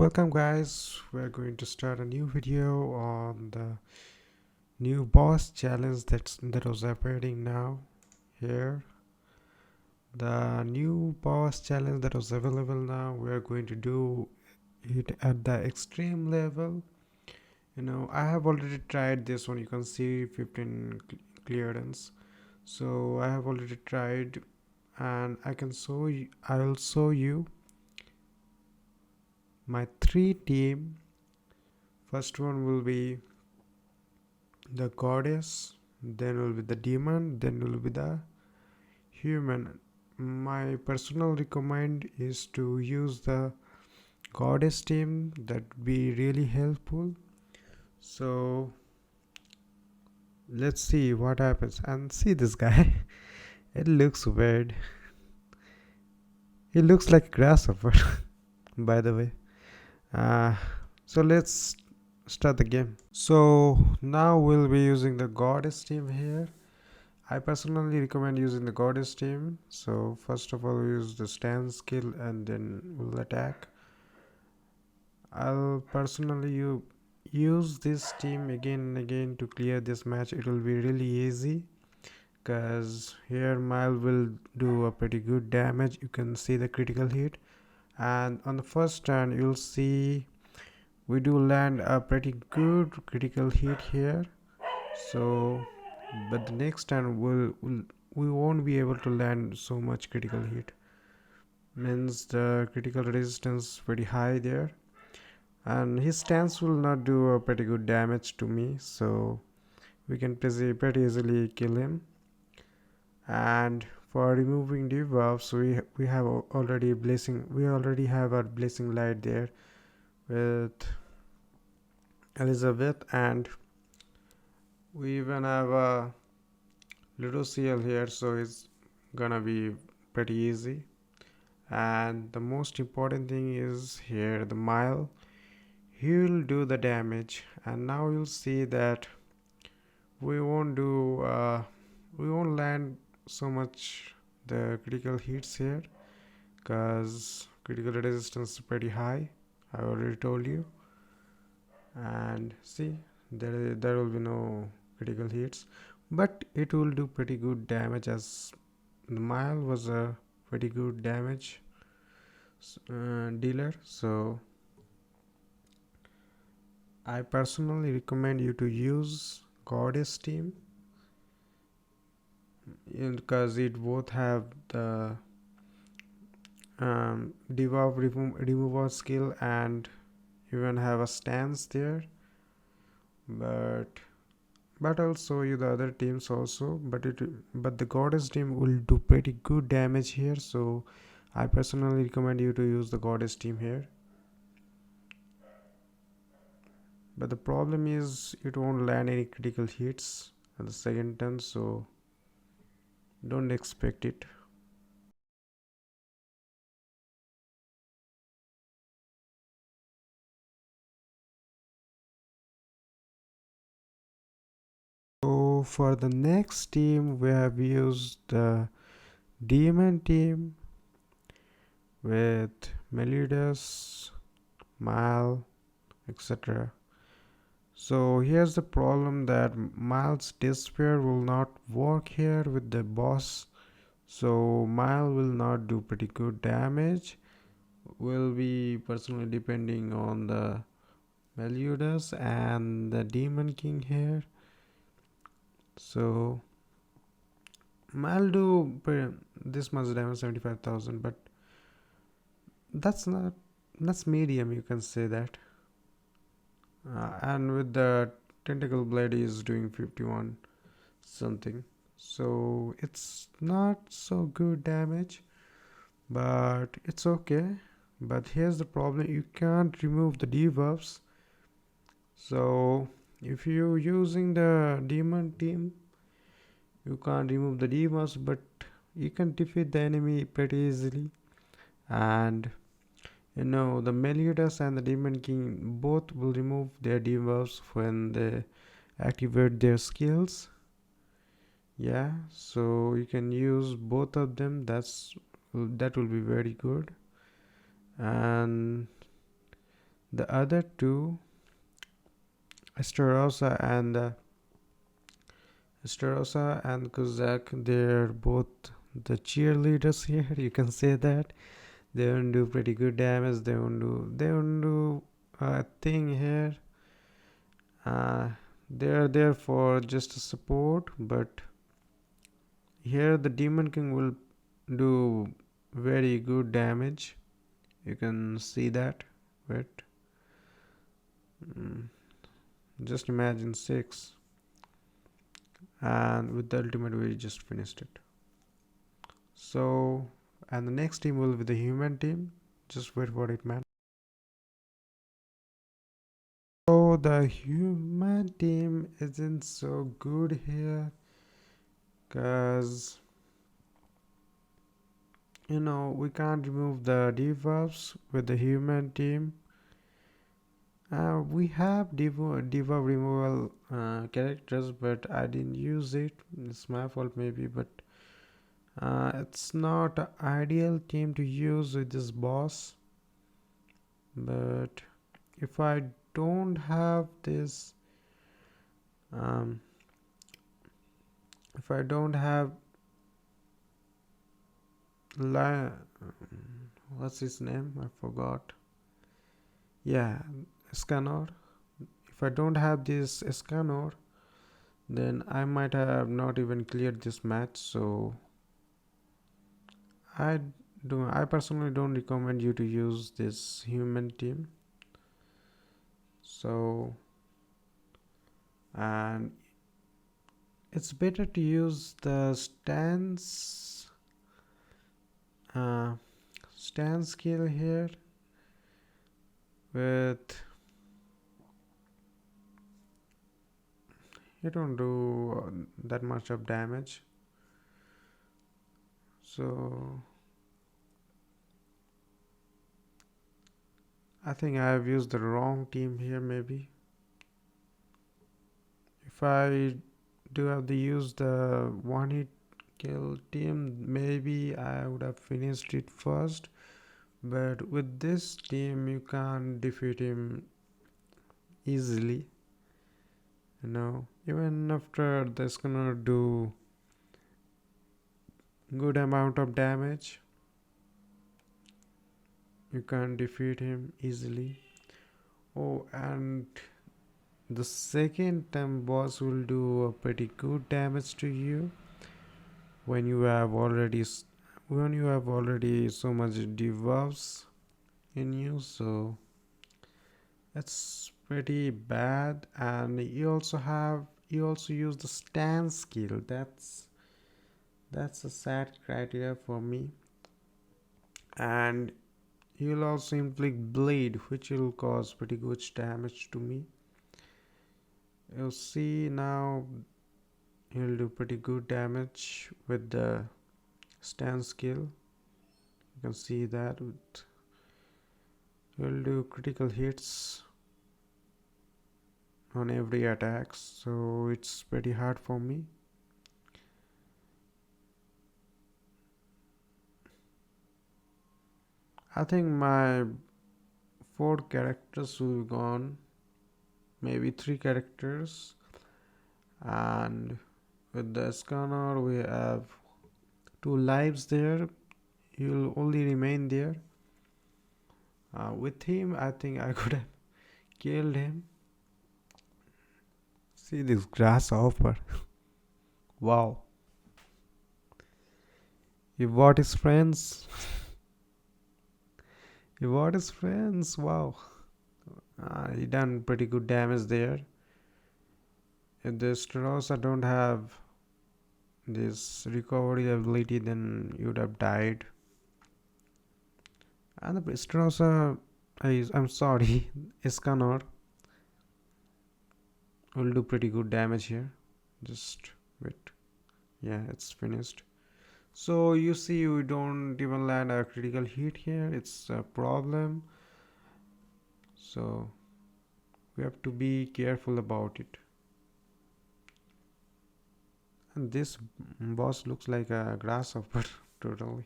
Welcome guys, we're going to start a new video on the new boss challenge that was appearing now here. The new boss challenge that was available now, we're going to do it at the extreme level. I have already tried this one. You can see 15 clearance. So I have already tried, and I will show you my three team. First one will be the goddess, then will be the demon, then will be the human. My personal recommend is to use the goddess team. That would be really helpful. So let's see what happens. And see this guy. It looks weird. He looks like a grasshopper. By the way, uh, so let's start the game. So now we'll be using the goddess team here. I personally recommend using the goddess team. So first of all, we use the stand skill and then we'll attack. I'll personally use this team again and again to clear this match. It will be really easy because here Mile will do a pretty good damage. You can see the critical hit, and on the first turn you'll see we do land a pretty good critical hit here. So but the next turn we won't be able to land so much critical hit. Means the critical resistance very high there, and his stance will not do a pretty good damage to me, so we can pretty easily kill him. And for removing debuffs, we have already blessing. We already have our blessing light there with Elizabeth, and we even have a little CL here, so it's gonna be pretty easy. And the most important thing is here the Mile. He will do the damage, and now you'll see that we won't land so much the critical hits here because critical resistance is pretty high. I already told you. And see, there will be no critical hits, but it will do pretty good damage as the Mile was a pretty good damage dealer. So I personally recommend you to use goddess team because it both have the debuff removal skill and even have a stance there. But I'll show you the other teams also. But the goddess team will do pretty good damage here, so I personally recommend you to use the goddess team here. But the problem is it won't land any critical hits at the second turn, so don't expect it. So for the next team, we have used the demon team with Meliodas, Mal, etc. So here's the problem that Miles Despair will not work here with the boss. So Mile will not do pretty good damage. Will be personally depending on the Meliodas and the Demon King here. So Mile do this much damage, 75,000, but that's medium, you can say that. And with the tentacle blade is doing 51 something, so it's not so good damage, but it's okay. But here's the problem, you can't remove the debuffs. So if you're using the demon team, you can't remove the debuffs, but you can defeat the enemy pretty easily. And the Meliodas and the Demon King both will remove their debuffs when they activate their skills. Yeah, so you can use both of them. That will be very good. And The other two, Esterosa and Kozak, they're both the cheerleaders here. You can say that they won't do pretty good damage. They won't do a thing here. Uh, they're there for just a support, but here the Demon King will do very good damage. You can see that. Wait, mm, just imagine 6, and with the ultimate we just finished it. So, and the next team will be the human team. Just wait for it, man. So the human team isn't so good here, cause we can't remove the debuffs with the human team. We have debuff removal characters, but I didn't use it. It's my fault maybe, but it's not an ideal team to use with this boss. But if I don't have this, um, if I don't have what's his name? I forgot. Yeah, Scanor. If I don't have this Scanor, then I might have not even cleared this match. So I personally don't recommend you to use this human team. So, and it's better to use the uh, stance skill here with, you don't do that much of damage. So I think I have used the wrong team here maybe. If I do have to use the one hit kill team, maybe I would have finished it first. But with this team you can't defeat him easily. Even after this gonna do good amount of damage, you can't defeat him easily. Oh, and the second time boss will do a pretty good damage to you when you have already so much debuffs in you. So that's pretty bad. And you also use the stand skill. That's a sad criteria for me. And you'll also inflict bleed, which will cause pretty good damage to me. You'll see now he'll do pretty good damage with the stand skill. You can see that he'll do critical hits on every attack, so it's pretty hard for me. I think my 4 characters will be gone, maybe 3 characters, and with the scanner we have 2 lives there. He'll only remain there. With him I think I could have killed him. See this grasshopper. Wow. He bought his friends. He bought his friends. Wow. He done pretty good damage there. If the Starossa don't have this recovery ability, then you'd have died. And the Starossa, I'm sorry, Iscanor will do pretty good damage here. Just wait. Yeah, it's finished. So you see, we don't even land a critical hit here. It's a problem. So we have to be careful about it. And this boss looks like a grasshopper totally.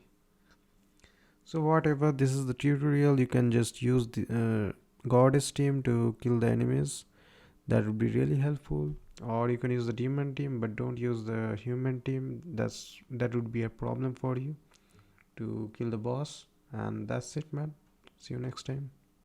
So whatever, this is the tutorial. You can just use goddess team to kill the enemies. That would be really helpful. Or you can use the demon team, but don't use the human team. That would be a problem for you to kill the boss. And that's it, man. See you next time.